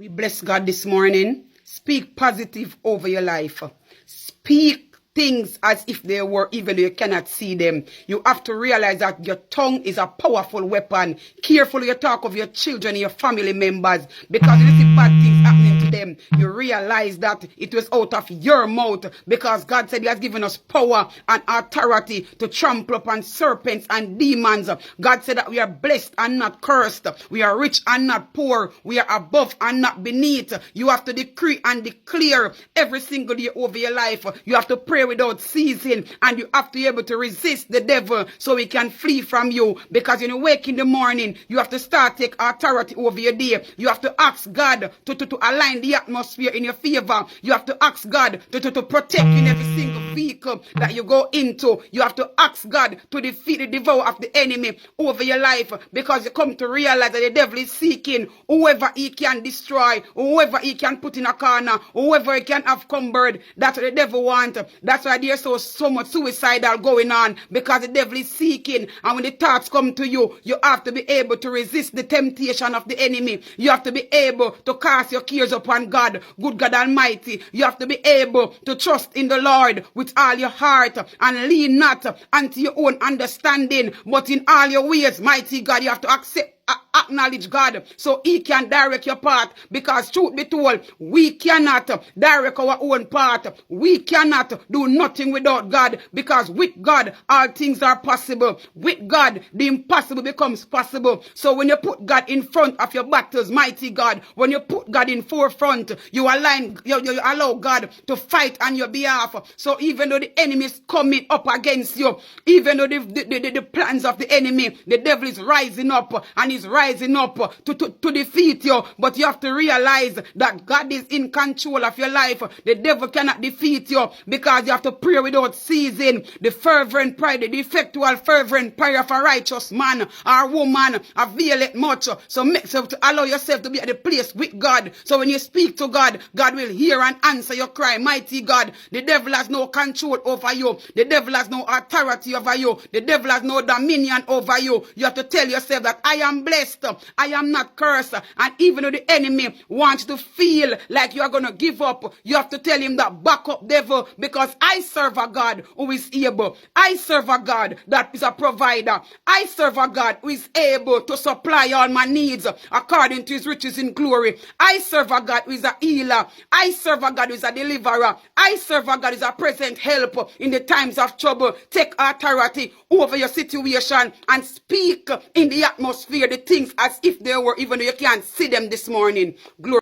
We bless God this morning. Speak positive over your life. Speak things as if they were, even though you cannot see them. You have to realize that your tongue is a powerful weapon. Carefully you talk of your children and your family members, because you see bad things happening to them. You realize that it was out of your mouth, because God said He has given us power and authority to trample upon serpents and demons. God said that we are blessed and not cursed. We are rich and not poor. We are above and not beneath. You have to decree and declare every single day over your life. You have to pray without ceasing, and you have to be able to resist the devil so he can flee from you. Because when you wake in the morning, you have to start take authority over your day. You have to ask God to align the atmosphere in your favor. You have to ask God to protect you in every single vehicle that you go into. You have to ask God to defeat the devourer of the enemy over your life, because you come to realize that the devil is seeking whoever he can destroy, whoever he can put in a corner, whoever he can have cumbered. That's what the devil wants. That's why there's so much suicidal going on, because the devil is seeking. And when the thoughts come to you, you have to be able to resist the temptation of the enemy. You have to be able to cast your cares upon God, good God Almighty. You have to be able to trust in the Lord with all your heart and lean not unto your own understanding, but in all your ways, mighty God, you have to acknowledge God so He can direct your path. Because truth be told, we cannot direct our own path. We cannot do nothing without God, because with God all things are possible. With God the impossible becomes possible. So when you put God in front of your battles, mighty God, when you put God in forefront, you allow God to fight on your behalf. So even though the enemy is coming up against you, even though the plans of the enemy, the devil is rising up and is rising up to defeat you, but you have to realize that God is in control of your life. The devil cannot defeat you, because you have to pray without ceasing. The fervent prayer, the effectual fervent prayer of a righteous man or woman availeth much. So make sure to allow yourself to be at the place with God. So when you speak to God, God will hear and answer your cry. Mighty God, the devil has no control over you. The devil has no authority over you. The devil has no dominion over you. You have to tell yourself that I am blessed, I am not cursed. And even though the enemy wants to feel like you are going to give up, you have to tell him that back up, devil, because I serve a God who is able. I serve a God that is a provider. I serve a God who is able to supply all my needs according to His riches in glory. I serve a God who is a healer. I serve a God who is a deliverer. I serve a God who is a present help in the times of trouble. Take authority over your situation and speak in the atmosphere the things as if they were, even though you can't see them this morning. Glory.